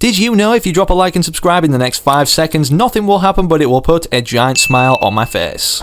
Did you know if you drop a like and subscribe in the next 5 seconds, nothing will happen but it will put a giant smile on my face?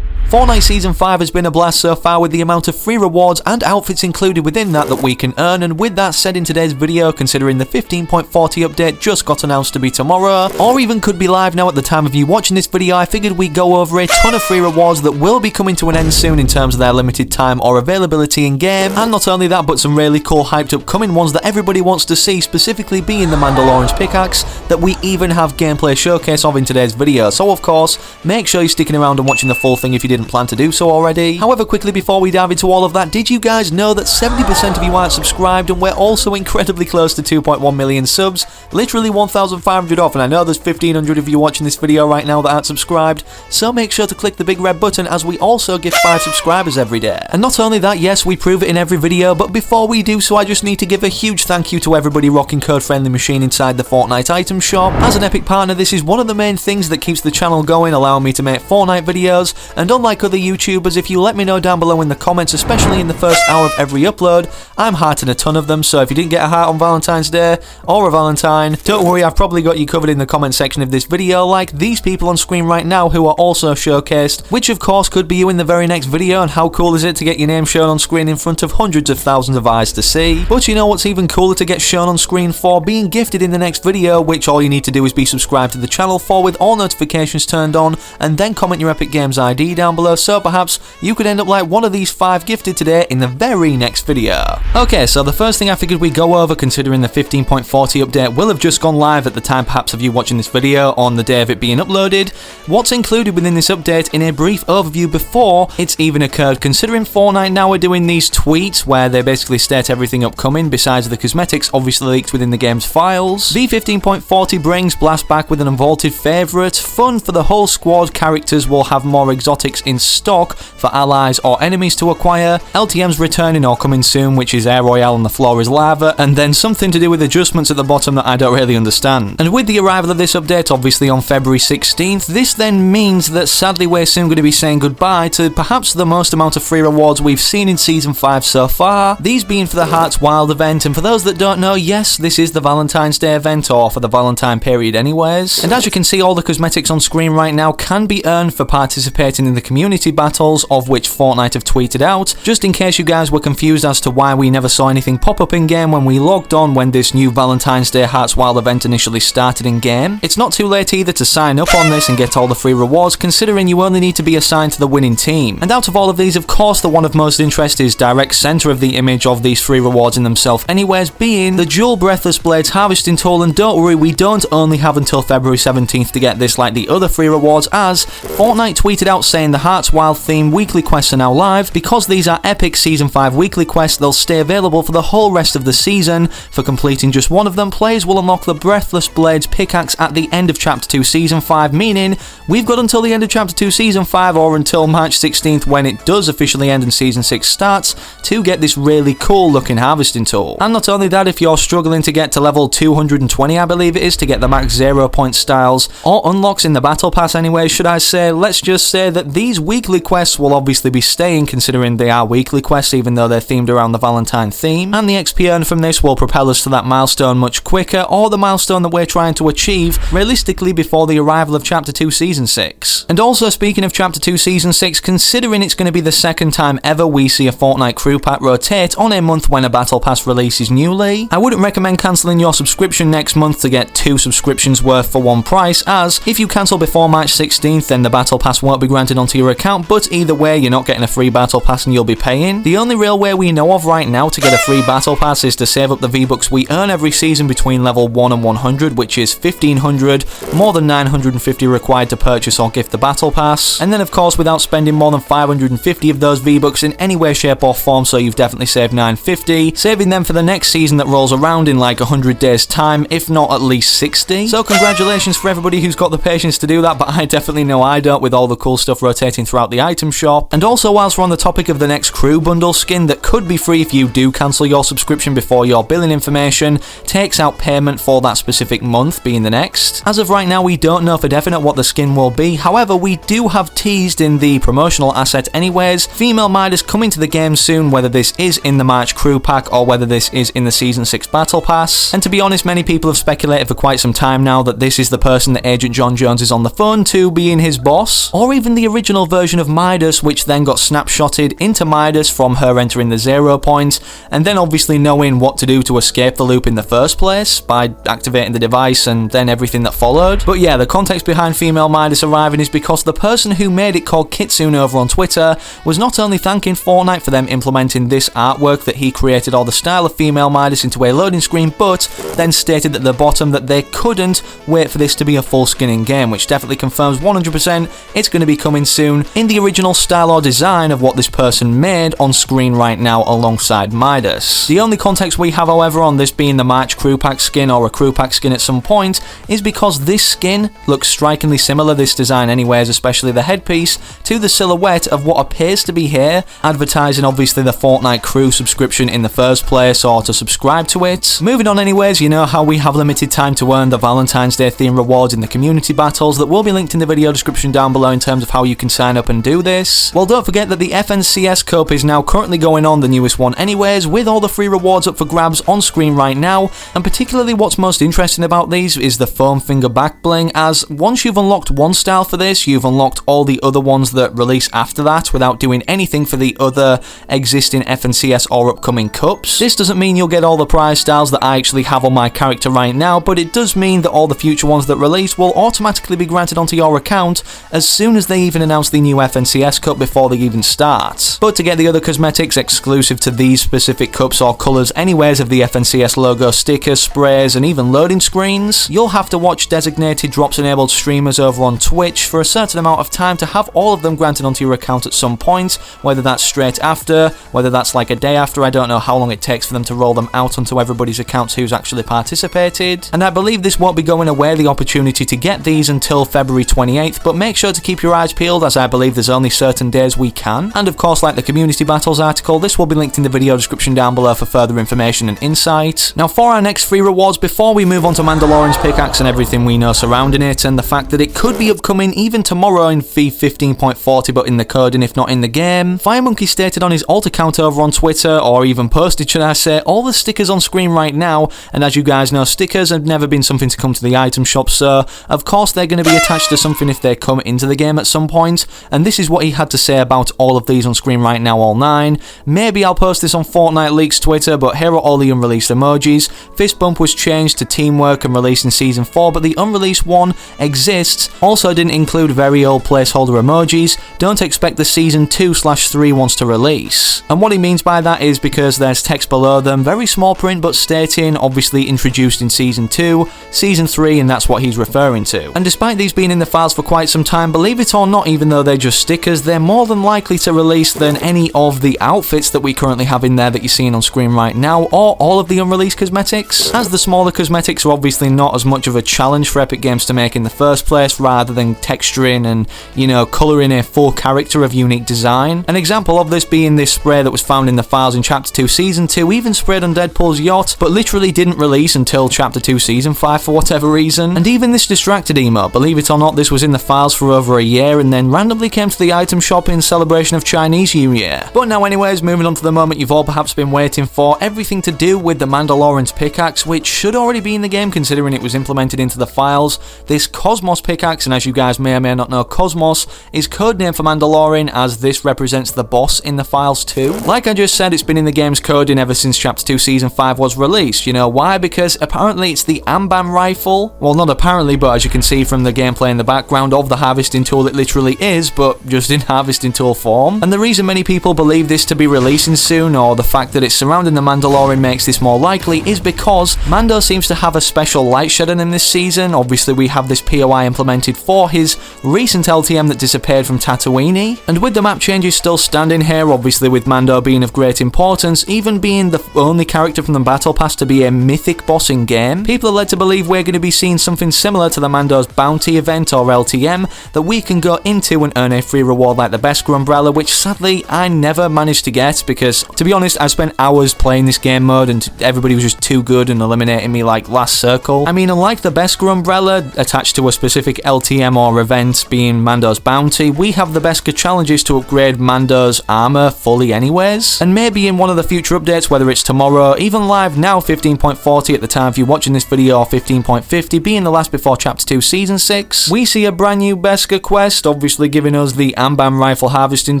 Fortnite Season 5 has been a blast so far with the amount of free rewards and outfits included within that we can earn, and with that said in today's video, considering the 15.40 update just got announced to be tomorrow, or even could be live now at the time of you watching this video, I figured we'd go over a ton of free rewards that will be coming to an end soon in terms of their limited time or availability in game, and not only that but some really cool hyped upcoming ones that everybody wants to see, specifically being the Mandalorian Pickaxe that we even have gameplay showcase of in today's video. So of course, make sure you're sticking around and watching the full thing if you didn't plan to do so already. However, quickly before we dive into all of that, did you guys know that 70% of you aren't subscribed, and we're also incredibly close to 2.1 million subs, literally 1,500 off, and I know there's 1,500 of you watching this video right now that aren't subscribed, so make sure to click the big red button as we also give 5 subscribers every day. And not only that, yes, we prove it in every video, but before we do so, I just need to give a huge thank you to everybody rocking code FriendlyMachine inside the Fortnite item shop. As an epic partner, this is one of the main things that keeps the channel going, allowing me to make Fortnite videos, and unlike other YouTubers, if you let me know down below in the comments, especially in the first hour of every upload, I'm hearting a ton of them, so if you didn't get a heart on Valentine's Day, or a Valentine, don't worry, I've probably got you covered in the comment section of this video, like these people on screen right now who are also showcased, which of course could be you in the very next video, and how cool is it to get your name shown on screen in front of hundreds of thousands of eyes to see. But you know what's even cooler to get shown on screen for? Being gifted in the next video, which all you need to do is be subscribed to the channel for with all notifications turned on, and then comment your Epic Games ID down below, so perhaps you could end up like one of these 5 gifted today in the very next video. Okay, so the first thing I figured we'd go over, considering the 15.40 update will have just gone live at the time perhaps of you watching this video on the day of it being uploaded, what's included within this update in a brief overview before it's even occurred, considering Fortnite now are doing these tweets where they basically state everything upcoming besides the cosmetics obviously leaked within the game's files. The 15.40 brings Blast back with an unvaulted favourite, fun for the whole squad, characters will have more exotics in stock for allies or enemies to acquire, LTM's returning or coming soon, which is Air Royale and the floor is lava, and then something to do with adjustments at the bottom that I don't really understand. And with the arrival of this update obviously on February 16th, this then means that sadly we're soon going to be saying goodbye to perhaps the most amount of free rewards we've seen in Season 5 so far, these being for the Hearts Wild event, and for those that don't know, yes, this is the Valentine's Day event, or for the Valentine period anyways, and as you can see, all the cosmetics on screen right now can be earned for participating in the community battles, of which Fortnite have tweeted out, just in case you guys were confused as to why we never saw anything pop up in game when we logged on when this new Valentine's Day Hearts Wild event initially started in game. It's not too late either to sign up on this and get all the free rewards, considering you only need to be assigned to the winning team. And out of all of these, of course, the one of most interest is direct center of the image of these free rewards in themselves anyways, being the dual Breathless Blades harvesting tool, and don't worry, we don't only have until February 17th to get this like the other free rewards, as Fortnite tweeted out saying the Hearts Wild theme weekly quests are now live. Because these are epic Season 5 weekly quests, they'll stay available for the whole rest of the season. For completing just one of them, players will unlock the Breathless Blades Pickaxe at the end of Chapter 2 Season 5, meaning we've got until the end of Chapter 2 Season 5, or until March 16th when it does officially end and Season 6 starts, to get this really cool looking harvesting tool. And not only that, if you're struggling to get to level 220, I believe it is, to get the max 0 point styles, or unlocks in the Battle Pass anyway, should I say, let's just say that these weekly quests will obviously be staying, considering they are weekly quests even though they're themed around the Valentine theme, and the XP earned from this will propel us to that milestone much quicker, or the milestone that we're trying to achieve realistically before the arrival of Chapter 2 Season 6. And also, speaking of Chapter 2 Season 6, considering it's going to be the second time ever we see a Fortnite crew pack rotate on a month when a Battle Pass releases newly, I wouldn't recommend cancelling your subscription next month to get 2 subscriptions worth for one price, as if you cancel before March 16th then the Battle Pass won't be granted onto your account, but either way you're not getting a free Battle Pass and you'll be paying. The only real way we know of right now to get a free Battle Pass is to save up the V-Bucks we earn every season between level 1 and 100, which is 1500, more than 950 required to purchase or gift the Battle Pass, and then of course without spending more than 550 of those V-Bucks in any way, shape or form, so you've definitely saved 950, saving them for the next season that rolls around in like 100 days time, if not at least 60. So congratulations for everybody who's got the patience to do that, but I definitely know I don't, with all the cool stuff rotating rotating throughout the item shop. And also, whilst we're on the topic of the next crew bundle skin that could be free if you do cancel your subscription before your billing information takes out payment for that specific month, being the next. As of right now, we don't know for definite what the skin will be. However, we do have teased in the promotional asset anyways, female Midas coming to the game soon, whether this is in the March crew pack or whether this is in the Season 6 Battle Pass. And to be honest, many people have speculated for quite some time now that this is the person that Agent John Jones is on the phone to, being his boss, or even the original version of Midas, which then got snapshotted into Midas from her entering the 0 point, and then obviously knowing what to do to escape the loop in the first place by activating the device and then everything that followed. But yeah, the context behind female Midas arriving is because the person who made it, called Kitsune over on Twitter, was not only thanking Fortnite for them implementing this artwork that he created or the style of female Midas into a loading screen, but then stated at the bottom that they couldn't wait for this to be a full skin in game, which definitely confirms 100% it's going to be coming soon in the original style or design of what this person made on screen right now alongside Midas. The only context we have, however, on this being the March crew pack skin or a crew pack skin at some point is because this skin looks strikingly similar, this design anyways, especially the headpiece, to the silhouette of what appears to be here, advertising obviously the Fortnite crew subscription in the first place or to subscribe to it. Moving on anyways, you know how we have limited time to earn the Valentine's Day theme rewards in the community battles that will be linked in the video description down below in terms of how you can sign up and do this? Well, don't forget that the FNCS Cup is now currently going on, the newest one anyways, with all the free rewards up for grabs on screen right now, and particularly what's most interesting about these is the foam finger back bling, as once you've unlocked one style for this, you've unlocked all the other ones that release after that without doing anything for the other existing FNCS or upcoming cups. This doesn't mean you'll get all the prize styles that I actually have on my character right now, but it does mean that all the future ones that release will automatically be granted onto your account as soon as they even announce the new FNCS Cup before they even start. But to get the other cosmetics exclusive to these specific cups or colours anyways of the FNCS logo, stickers, sprays and even loading screens, you'll have to watch designated drops enabled streamers over on Twitch for a certain amount of time to have all of them granted onto your account at some point, whether that's straight after, whether that's like a day after. I don't know how long it takes for them to roll them out onto everybody's accounts who's actually participated, and I believe this won't be going away, the opportunity to get these, until February 28th, but make sure to keep your eyes peeled as I believe there's only certain days we can. And of course, like the community battles article, this will be linked in the video description down below for further information and insight. Now for our next free rewards, before we move on to Mandalorian's Pickaxe and everything we know surrounding it, and the fact that it could be upcoming even tomorrow in fee 15.40 but in the code and if not in the game, FireMonkey stated on his alt account over on Twitter, or even posted should I say, all the stickers on screen right now, and as you guys know, stickers have never been something to come to the item shop, so of course they're going to be attached to something if they come into the game at some point, and this is what he had to say about all of these on screen right now, all 9. Maybe I'll post this on Fortnite Leaks Twitter, but here are all the unreleased emojis. Fist bump was changed to teamwork and released in Season 4, but the unreleased one exists. Also didn't include very old placeholder emojis. Don't expect the Season 2/3 ones to release. And what he means by that is because there's text below them, very small print, but stating obviously introduced in Season 2, Season 3, and that's what he's referring to. And despite these being in the files for quite some time, believe it or not, even though they're just stickers, they're more than likely to release than any of the outfits that we currently have in there that you're seeing on screen right now, or all of the unreleased cosmetics, as the smaller cosmetics are obviously not as much of a challenge for Epic Games to make in the first place, rather than texturing and, you know, colouring a full character of unique design. An example of this being this spray that was found in the files in Chapter 2 Season 2, even sprayed on Deadpool's yacht, but literally didn't release until Chapter 2 Season 5 for whatever reason. And even this distracted emote, believe it or not, this was in the files for over a year and then randomly came to the item shop in celebration of Chinese New Year. But now anyways, moving on to the moment you've all perhaps been waiting for, everything to do with the Mandalorian's Pickaxe, which should already be in the game considering it was implemented into the files. This Cosmos Pickaxe, and as you guys may or may not know, Cosmos is codename for Mandalorian, as this represents the boss in the files too. Like I just said, it's been in the game's coding ever since Chapter 2 Season 5 was released. You know why? Because apparently it's the Amban rifle. Well, not apparently, but as you can see from the gameplay in the background of the harvesting tool, it literally is, but just in harvesting tool form. And the reason many people believe this to be releasing soon, or the fact that it's surrounding the Mandalorian makes this more likely, is because Mando seems to have a special light shedding in this season. Obviously we have this POI implemented for his recent LTM that disappeared from Tatooine, and with the map changes still standing here, obviously with Mando being of great importance, even being the only character from the Battle Pass to be a mythic boss in game, people are led to believe we're going to be seeing something similar to the Mando's Bounty event or LTM that we can go into do and earn a free reward like the Beskar umbrella, which sadly I never managed to get because, to be honest, I spent hours playing this game mode and everybody was just too good and eliminating me like last circle. I mean, unlike the Beskar umbrella attached to a specific LTM or event being Mando's bounty, we have the Beskar challenges to upgrade Mando's armor fully anyways. And maybe in one of the future updates, whether it's tomorrow, even live now 15.40 at the time if you're watching this video, or 15.50 being the last before Chapter 2 Season 6, we see a brand new Beskar quest, obviously giving us the Ambam rifle harvesting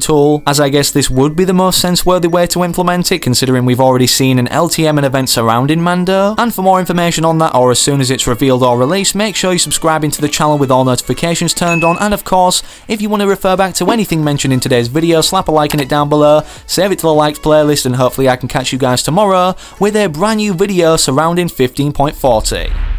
tool, as I guess this would be the most sense-worthy way to implement it, considering we've already seen an LTM and event surrounding Mando. And for more information on that, or as soon as it's revealed or released, make sure you're subscribing to the channel with all notifications turned on, and of course, if you want to refer back to anything mentioned in today's video, slap a like in it down below, save it to the likes playlist, and hopefully I can catch you guys tomorrow with a brand new video surrounding 15.40.